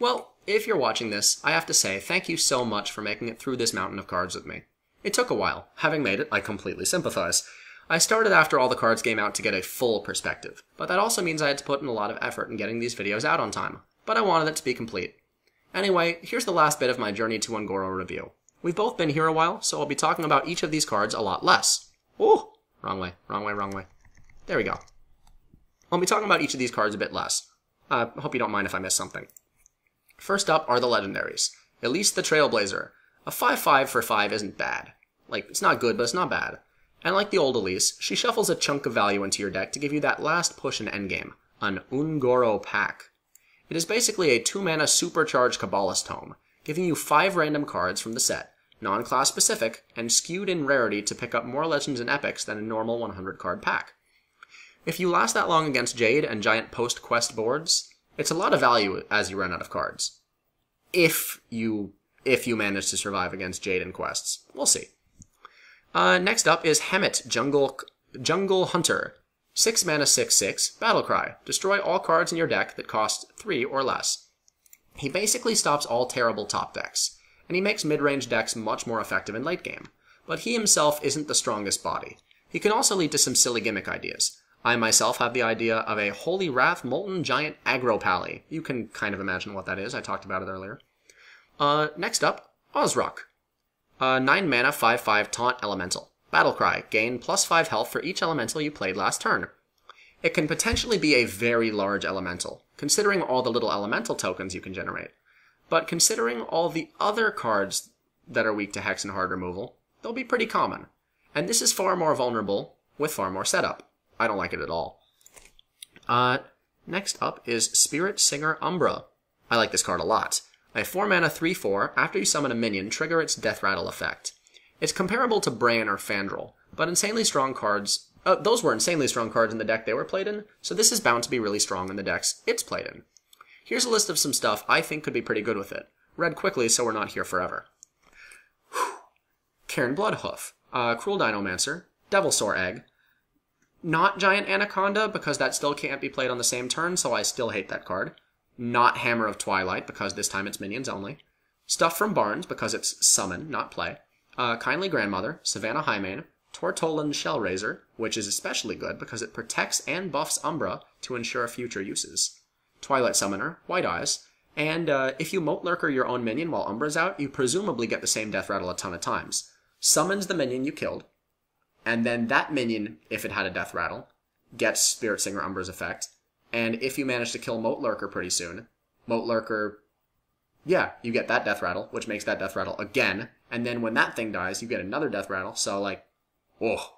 Well, if you're watching this, I have to say thank you so much for making it through this mountain of cards with me. It took a while. Having made it, I completely sympathize. I started after all the cards came out to get a full perspective, but that also means I had to put in a lot of effort in getting these videos out on time, but I wanted it to be complete. Anyway, here's the last bit of my Journey to Un'Goro review. We've both been here a while, so I'll be talking about each of these cards a lot less. Ooh! Wrong way, wrong way, wrong way. There we go. I'll be talking about each of these cards a bit less. I hope you don't mind if I miss something. First up are the legendaries. Elise the Trailblazer. A 5/5 for 5 isn't bad. Like, it's not good, but it's not bad. And like the old Elise, she shuffles a chunk of value into your deck to give you that last push in endgame, an Un'Goro pack. It is basically a 2-mana supercharged Kabbalist tome, giving you 5 random cards from the set, non-class specific, and skewed in rarity to pick up more legends and epics than a normal 100-card pack. If you last that long against Jade and giant post-quest boards, it's a lot of value as you run out of cards. If you manage to survive against Jade and quests. We'll see. Next up is Hemet, Jungle Hunter. 6 mana 6/6, Battlecry. Destroy all cards in your deck that cost 3 or less. He basically stops all terrible top decks, and he makes mid-range decks much more effective in late game. But he himself isn't the strongest body. He can also lead to some silly gimmick ideas. I myself have the idea of a Holy Wrath Molten Giant Aggro Pally. You can kind of imagine what that is, I talked about it earlier. Next up, Ozrock. 9 mana 5/5 Taunt Elemental. Battlecry. Gain +5 health for each elemental you played last turn. It can potentially be a very large elemental, considering all the little elemental tokens you can generate. But considering all the other cards that are weak to Hex and Hard removal, they'll be pretty common. And this is far more vulnerable, with far more setup. I don't like it at all. Next up is Spirit Singer Umbra. I like this card a lot. A 4 mana 3/4, after you summon a minion, trigger its Death Rattle effect. It's comparable to Brain or Fandral, but insanely strong cards. Those were insanely strong cards in the deck they were played in, so this is bound to be really strong in the decks it's played in. Here's a list of some stuff I think could be pretty good with it. Read quickly so we're not here forever. Cairn Bloodhoof, Cruel Dinomancer, Devilsaur Egg, not Giant Anaconda because that still can't be played on the same turn, so I still hate that card. Not Hammer of Twilight because this time it's minions only. Stuff from Barnes because it's summon, not play. Kindly Grandmother, Savannah Highmane, Tortolan Shellraiser, which is especially good because it protects and buffs Umbra to ensure future uses. Twilight Summoner, White Eyes, and if you Moat Lurker your own minion while Umbra's out, you presumably get the same Death Rattle a ton of times. Summons the minion you killed, and then that minion, if it had a Death Rattle, gets Spirit Singer Umbra's effect, and if you manage to kill Moat Lurker pretty soon, Moat Lurker, yeah, you get that Death Rattle, which makes that Death Rattle again, and then when that thing dies, you get another Death Rattle, so like, oh.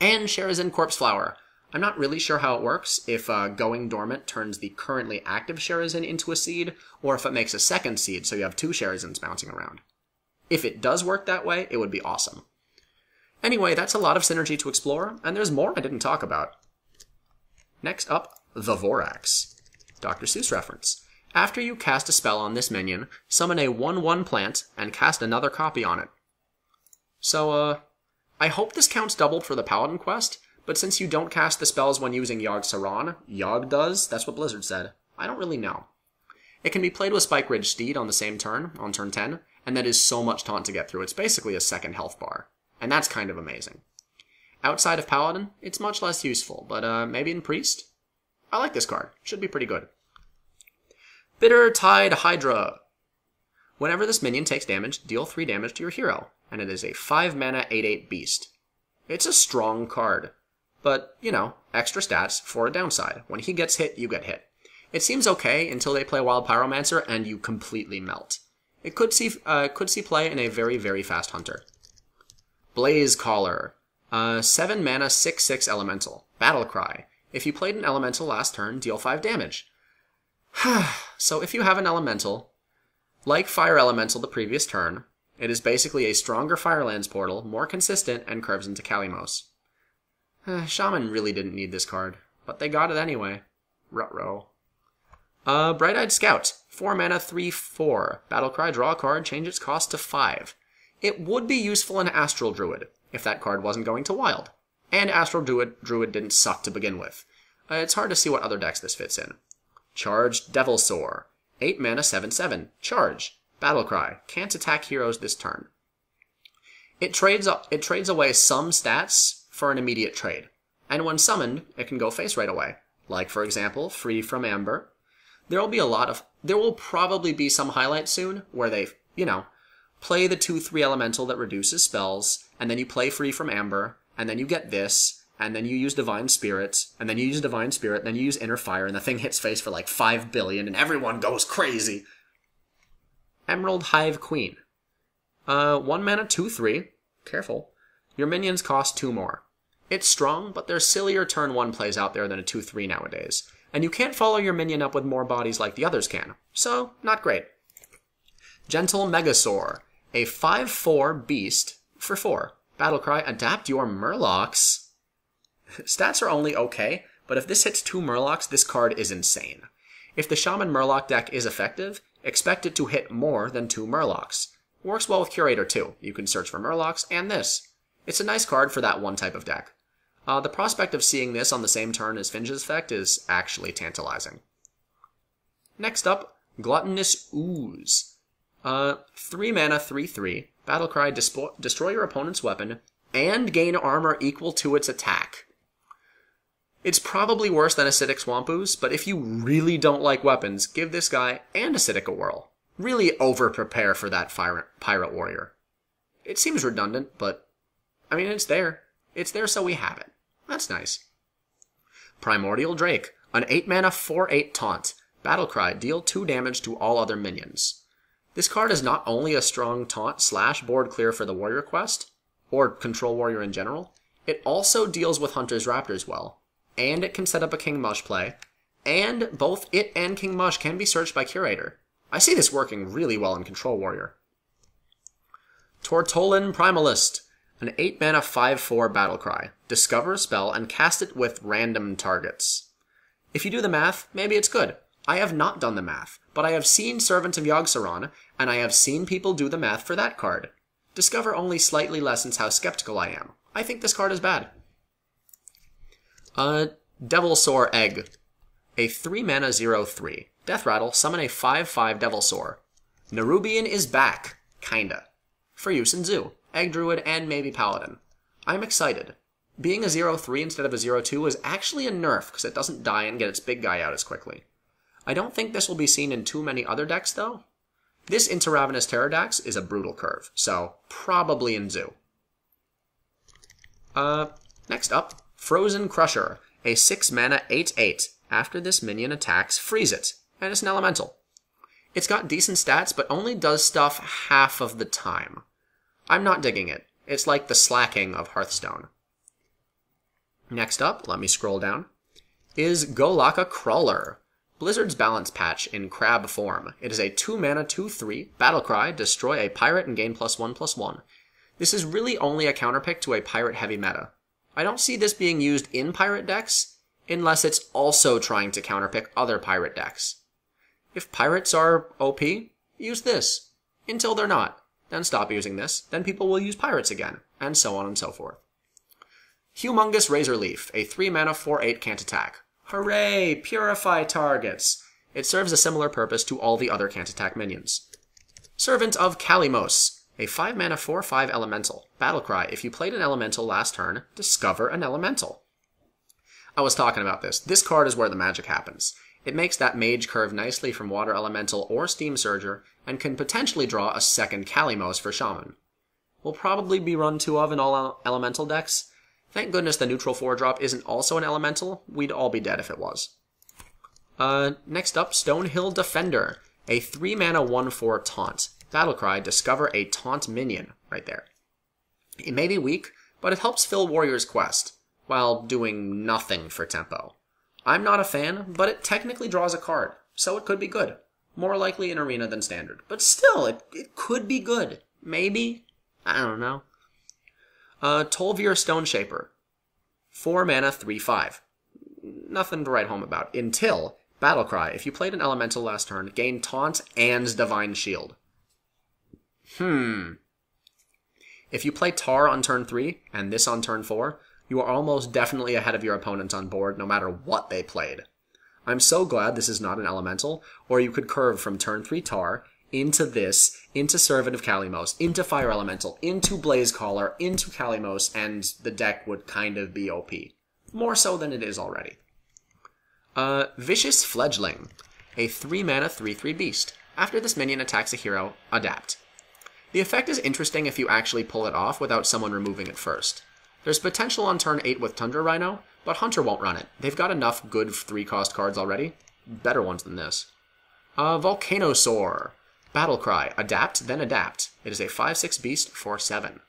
And Sherazin Corpse Flower. I'm not really sure how it works, if Going Dormant turns the currently active Sherazin into a seed, or if it makes a second seed, so you have 2 Sherazins bouncing around. If it does work that way, it would be awesome. Anyway, that's a lot of synergy to explore, and there's more I didn't talk about. Next up, the Vorax. Dr. Seuss reference. After you cast a spell on this minion, summon a 1/1 plant and cast another copy on it. So, I hope this counts doubled for the Paladin quest, but since you don't cast the spells when using Yogg Saron, Yogg does, that's what Blizzard said. I don't really know. It can be played with Spike Ridge Steed on the same turn, on turn 10, and that is so much taunt to get through. It's basically a second health bar, and that's kind of amazing. Outside of Paladin, it's much less useful, but maybe in Priest? I like this card. Should be pretty good. Bitter Tide Hydra. Whenever this minion takes damage, deal 3 damage to your hero, and it is a 5 mana 8/8 beast. It's a strong card, but, you know, extra stats for a downside. When he gets hit, you get hit. It seems okay until they play Wild Pyromancer and you completely melt. It could see play in a very, very fast hunter. Blaze Caller. 7 mana 6/6 elemental. Battlecry. If you played an elemental last turn, deal 5 damage. So if you have an elemental, like Fire Elemental the previous turn, it is basically a stronger Firelands portal, more consistent, and curves into Kalimos. Shaman really didn't need this card, but they got it anyway. Ruh-roh. Bright-Eyed Scout. 4 mana 3/4. Battlecry, draw a card, change its cost to 5. It would be useful in Astral Druid, if that card wasn't going to Wild. And Astral Druid didn't suck to begin with. It's hard to see what other decks this fits in. Charged Devilsaur. 8 mana 7/7. Charge. Battlecry. Can't attack heroes this turn. It trades away some stats for an immediate trade. And when summoned, it can go face right away. Like, for example, Free from Amber. There will probably be some highlights soon where they, play the 2/3 elemental that reduces spells, and then you play Free from Amber, and then you get this, and then you use Divine Spirit, and then you use Divine Spirit, then you use Inner Fire, and the thing hits face for like 5 billion, and everyone goes crazy. Emerald Hive Queen. 1 mana 2/3. Careful. Your minions cost 2 more. It's strong, but there's sillier turn 1 plays out there than a 2/3 nowadays. And you can't follow your minion up with more bodies like the others can. So, not great. Gentle Megasaur. A 5/4 beast for 4. Battlecry, adapt your Murlocs. Stats are only okay, but if this hits 2 Murlocs, this card is insane. If the Shaman Murloc deck is effective, expect it to hit more than 2 Murlocs. Works well with Curator too. You can search for Murlocs and this. It's a nice card for that one type of deck. The prospect of seeing this on the same turn as Finch's effect is actually tantalizing. Next up, Gluttonous Ooze. 3 mana 3/3. Battlecry, destroy your opponent's weapon and gain armor equal to its attack. It's probably worse than Acidic Swamp Ooze, but if you really don't like weapons, give this guy and Acidic a whirl. Really over-prepare for that Pirate Warrior. It seems redundant, but, it's there. It's there so we have it. That's nice. Primordial Drake. An 8 mana 4/8 taunt. Battlecry, deal 2 damage to all other minions. This card is not only a strong taunt / board clear for the Warrior Quest, or Control Warrior in general, it also deals with Hunter's Raptors well, and it can set up a King Mush play, and both it and King Mush can be searched by Curator. I see this working really well in Control Warrior. Tortollan Primalist. An 8 mana 5/4 Battlecry. Discover a spell and cast it with random targets. If you do the math, maybe it's good. I have not done the math, but I have seen Servant of Yogg-Saron, and I have seen people do the math for that card. Discover only slightly lessens how skeptical I am. I think this card is bad. Devilsaur Egg. A 3 mana 0/3. Death Rattle, summon a 5/5 Devilsaur. Nerubian is back. Kinda. For use in Zoo, Egg Druid, and maybe Paladin. I'm excited. Being a 0/3 instead of a 0/2 is actually a nerf, because it doesn't die and get its big guy out as quickly. I don't think this will be seen in too many other decks, though. This into Ravenous Terror Dax is a brutal curve, so probably in Zoo. Next up, Frozen Crusher. A 6 mana 8/8. After this minion attacks, freeze it, and it's an elemental. It's got decent stats, but only does stuff half of the time. I'm not digging it. It's like the slacking of Hearthstone. Next up, let me scroll down, is Golakka Crawler. Blizzard's Balance Patch in crab form. It is a 2 mana 2/3. Battlecry, destroy a pirate and gain +1/+1. This is really only a counterpick to a pirate-heavy meta. I don't see this being used in pirate decks, unless it's also trying to counterpick other pirate decks. If pirates are OP, use this. Until they're not. Then stop using this. Then people will use pirates again. And so on and so forth. Humongous Razorleaf. A 3 mana 4/8 can't attack. Hooray! Purify targets! It serves a similar purpose to all the other can't attack minions. Servant of Kalimos. A 5 mana 4/5 elemental. Battlecry. If you played an elemental last turn, discover an elemental. I was talking about this. This card is where the magic happens. It makes that mage curve nicely from Water Elemental or Steam Surger, and can potentially draw a second Kalimos for Shaman. Will probably be run 2 of in all elemental decks. Thank goodness the neutral 4-drop isn't also an elemental. We'd all be dead if it was. Next up, Stonehill Defender. A 3 mana 1/4 taunt. Battlecry, discover a taunt minion. Right there. It may be weak, but it helps fill Warrior's Quest, while doing nothing for tempo. I'm not a fan, but it technically draws a card, so it could be good. More likely in Arena than Standard. But still, it could be good. Maybe? I don't know. Tolvir Stoneshaper. 4 mana 3/5. Nothing to write home about. Until Battlecry. If you played an elemental last turn, gain Taunt and Divine Shield. If you play Tar on turn 3, and this on turn 4, you are almost definitely ahead of your opponent on board, no matter what they played. I'm so glad this is not an elemental, or you could curve from turn 3 Tar into this, into Servant of Kalimos, into Fire Elemental, into Blaze Caller, into Kalimos, and the deck would kind of be OP. More so than it is already. Vicious Fledgling, a 3-mana 3/3 beast. After this minion attacks a hero, adapt. The effect is interesting if you actually pull it off without someone removing it first. There's potential on turn 8 with Tundra Rhino, but Hunter won't run it. They've got enough good 3-cost cards already. Better ones than this. Volcanosaur. Battlecry. Adapt, then adapt. It is a 5/6 beast for 7.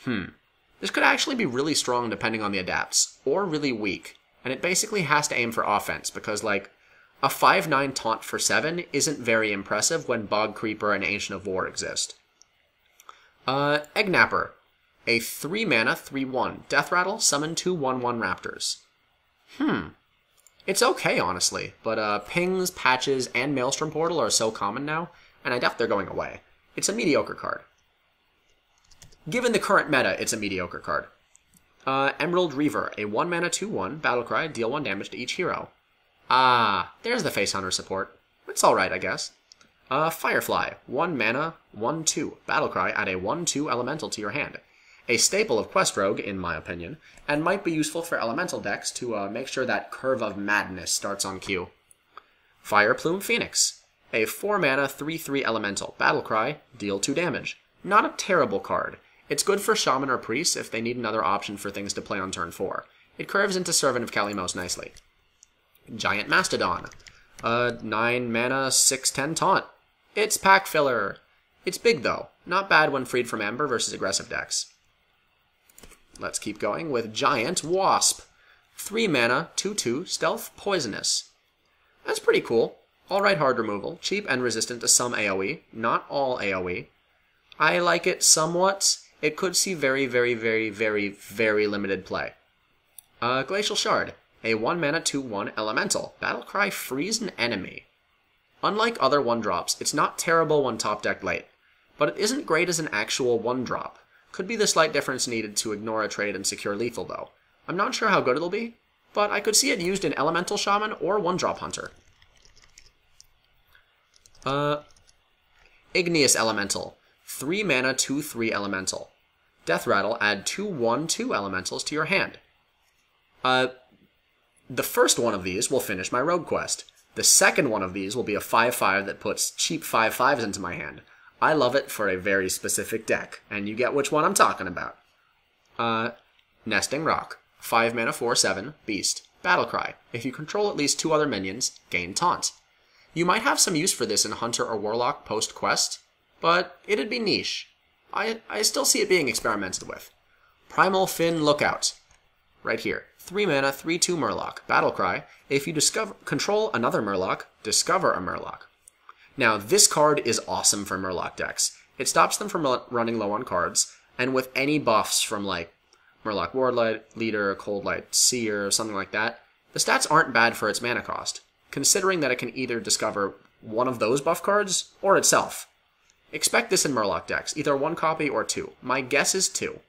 This could actually be really strong depending on the adapts, or really weak. And it basically has to aim for offense, because, like, a 5/9 taunt for 7 isn't very impressive when Bog Creeper and Ancient of War exist. Eggnapper. A 3-mana 3/1. Death Rattle, summon 2 1/1 raptors. It's okay, honestly, but pings, patches, and Maelstrom Portal are so common now, and I doubt they're going away. It's a mediocre card. Given the current meta, it's a mediocre card. Emerald Reaver, a 1-mana 2/1. Battlecry, deal 1 damage to each hero. There's the Face Hunter support. It's alright, I guess. Firefly, 1-mana 1/2. Battlecry, add a 1/2 elemental to your hand. A staple of Quest Rogue, in my opinion, and might be useful for elemental decks to make sure that Curve of Madness starts on cue. Fireplume Phoenix, a 4-mana 3/3 elemental. Battlecry, deal 2 damage. Not a terrible card. It's good for Shaman or Priest if they need another option for things to play on turn 4. It curves into Servant of Kalimos nicely. Giant Mastodon, 9-mana 6/10 taunt. It's pack filler. It's big though, not bad when freed from Amber versus aggressive decks. Let's keep going with Giant Wasp. 3-mana 2/2 stealth poisonous. That's pretty cool. Alright hard removal, cheap and resistant to some AoE, not all AoE. I like it somewhat. It could see very, very, very, very, very limited play. Glacial Shard, a 1-mana 2/1 elemental. Battlecry, freeze an enemy. Unlike other 1-drops, it's not terrible when top decked late, but it isn't great as an actual 1-drop. Could be the slight difference needed to ignore a trade and secure lethal, though. I'm not sure how good it'll be, but I could see it used in Elemental Shaman or 1-drop Hunter. Igneous Elemental, 3-mana 2/3 elemental. Death Rattle, add 2 1/2 elementals to your hand. The first one of these will finish my rogue quest. The second one of these will be a 5/5 that puts cheap 5/5s into my hand. I love it for a very specific deck, and you get which one I'm talking about. Nesting Rock, 5-mana 4/7, beast. Battlecry, if you control at least 2 other minions, gain taunt. You might have some use for this in Hunter or Warlock post-quest, but it'd be niche. I still see it being experimented with. Primal Fin Lookout, right here. 3-mana 3/2 Murloc. Battlecry, if you control another Murloc, discover a Murloc. Now, this card is awesome for Murloc decks. It stops them from running low on cards, and with any buffs from, like, Murloc Wardlight, Leader, Coldlight Seer, something like that, the stats aren't bad for its mana cost, considering that it can either discover one of those buff cards, or itself. Expect this in Murloc decks, either 1 copy or 2. My guess is 2.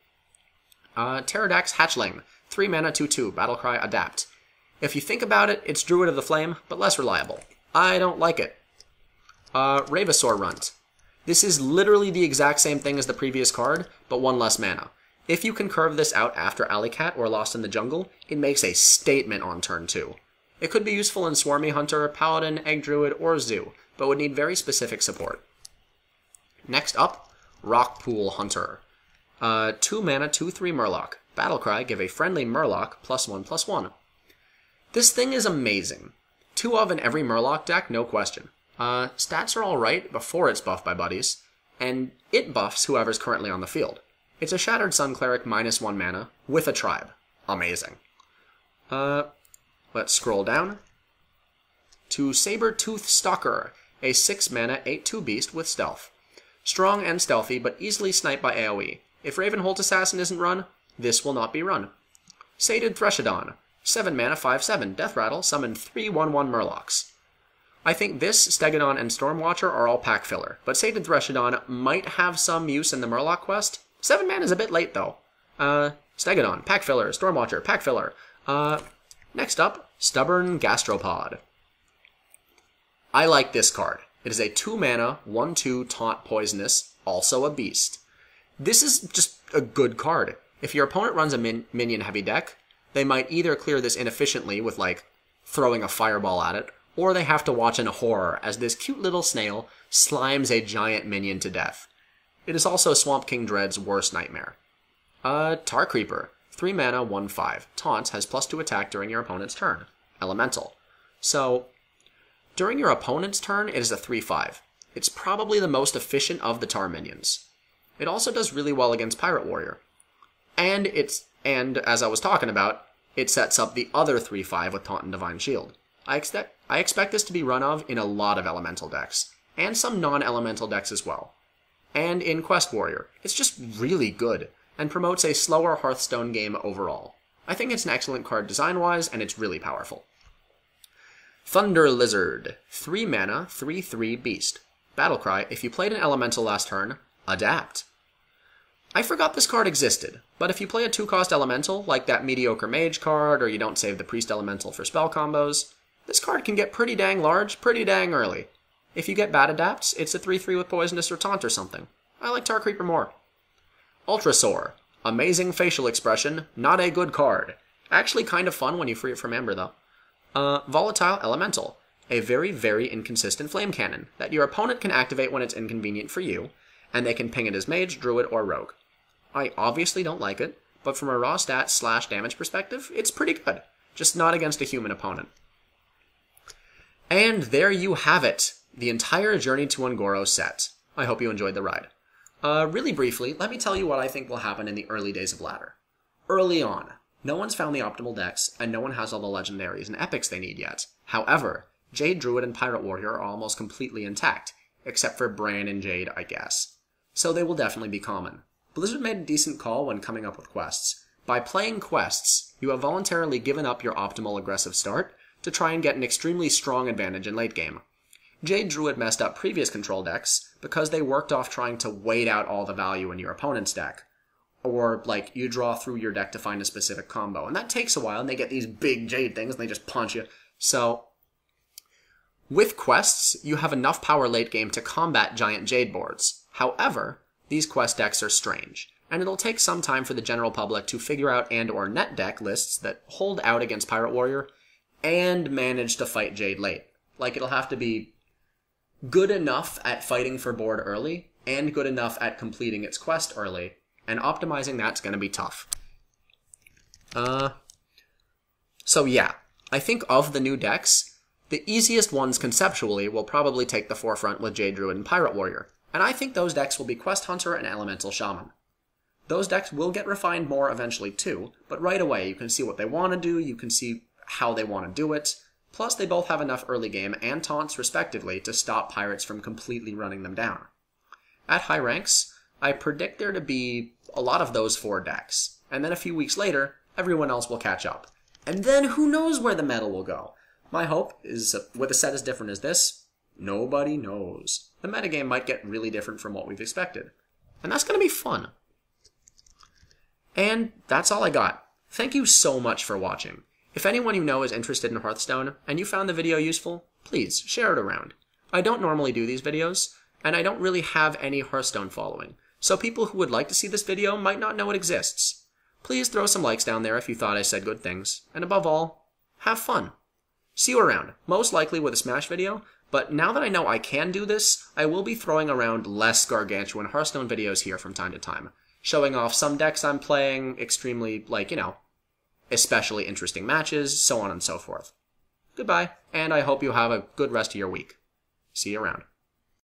Pterodax Hatchling, 3-mana 2/2, Battlecry, adapt. If you think about it, it's Druid of the Flame, but less reliable. I don't like it. Ravesaur Runt. This is literally the exact same thing as the previous card, but 1 less mana. If you can curve this out after Alleycat or Lost in the Jungle, it makes a statement on turn 2. It could be useful in Swarmy Hunter, Paladin, Egg Druid, or Zoo, but would need very specific support. Next up, Rockpool Hunter. 2-mana 2/3 Murloc. Battlecry, give a friendly Murloc +1/+1. This thing is amazing. 2 of in every Murloc deck, no question. Stats are alright before it's buffed by buddies, and it buffs whoever's currently on the field. It's a Shattered Sun Cleric -1 mana with a tribe. Amazing. Let's scroll down to Saber-Tooth Stalker, a 6-mana 8/2 beast with stealth. Strong and stealthy, but easily sniped by AoE. If Ravenholt Assassin isn't run, this will not be run. Sated Thresh-Adon, 7-mana 5/7, Death Rattle, summon 3 1/1 Murlocs. I think this, Stegodon, and Stormwatcher are all pack filler, but Sated Thresh-Adon might have some use in the Murloc quest. 7 mana is a bit late, though. Stegodon, pack filler. Stormwatcher, pack filler. Next up, Stubborn Gastropod. I like this card. It is a 2-mana, 1/2 taunt poisonous, also a beast. This is just a good card. If your opponent runs a minion-heavy deck, they might either clear this inefficiently with, like, throwing a fireball at it, or they have to watch in horror as this cute little snail slimes a giant minion to death. It is also Swamp King Dread's worst nightmare. Tar Creeper. 3 mana, 1/5. Taunt has +2 attack during your opponent's turn. Elemental. So, during your opponent's turn, it is a 3/5. It's probably the most efficient of the Tar minions. It also does really well against Pirate Warrior. And as I was talking about, it sets up the other 3/5 with Taunt and Divine Shield. I expect this to be run of in a lot of elemental decks, and some non-elemental decks as well. And in Quest Warrior, it's just really good, and promotes a slower Hearthstone game overall. I think it's an excellent card design-wise, and it's really powerful. Thunder Lizard. 3 mana, 3/3 beast. Battlecry, if you played an elemental last turn, adapt. I forgot this card existed, but if you play a 2-cost elemental, like that mediocre mage card, or you don't save the priest elemental for spell combos, this card can get pretty dang large, pretty dang early. If you get bad adapts, it's a 3/3 with poisonous or taunt or something. I like Tar Creeper more. Ultrasaur. Amazing facial expression, not a good card. Actually kind of fun when you free it from Amber, though. Volatile Elemental. A very, very inconsistent flame cannon that your opponent can activate when it's inconvenient for you, and they can ping it as mage, druid, or rogue. I obviously don't like it, but from a raw stats / damage perspective, it's pretty good. Just not against a human opponent. And there you have it. The entire Journey to Un'Goro set. I hope you enjoyed the ride. Really briefly, let me tell you what I think will happen in the early days of Ladder. Early on, no one's found the optimal decks, and no one has all the legendaries and epics they need yet. However, Jade Druid and Pirate Warrior are almost completely intact, except for Bran and Jade, I guess. So they will definitely be common. Blizzard made a decent call when coming up with quests. By playing quests, you have voluntarily given up your optimal aggressive start to try and get an extremely strong advantage in late game. Jade Druid messed up previous control decks because they worked off trying to wait out all the value in your opponent's deck. Or, like, you draw through your deck to find a specific combo, and that takes a while, and they get these big Jade things, and they just punch you. So, with quests, you have enough power late game to combat giant Jade boards. However, these quest decks are strange, and it'll take some time for the general public to figure out and/or net deck lists that hold out against Pirate Warrior and manage to fight Jade late. Like, it'll have to be good enough at fighting for board early, and good enough at completing its quest early, and optimizing that's going to be tough. So yeah, I think of the new decks, the easiest ones conceptually will probably take the forefront with Jade Druid and Pirate Warrior, and I think those decks will be Quest Hunter and Elemental Shaman. Those decks will get refined more eventually too, but right away you can see what they want to do, you can see how they want to do it. Plus, they both have enough early game and taunts, respectively, to stop pirates from completely running them down. At high ranks, I predict there to be a lot of those 4 decks, and then a few weeks later, everyone else will catch up. And then who knows where the meta will go? My hope is, with a set as different as this, nobody knows. The metagame might get really different from what we've expected. And that's going to be fun. And that's all I got. Thank you so much for watching. If anyone you know is interested in Hearthstone, and you found the video useful, please share it around. I don't normally do these videos, and I don't really have any Hearthstone following, so people who would like to see this video might not know it exists. Please throw some likes down there if you thought I said good things, and above all, have fun. See you around, most likely with a Smash video, but now that I know I can do this, I will be throwing around less gargantuan Hearthstone videos here from time to time, showing off some decks I'm playing, extremely, especially interesting matches, so on and so forth. Goodbye, and I hope you have a good rest of your week. See you around.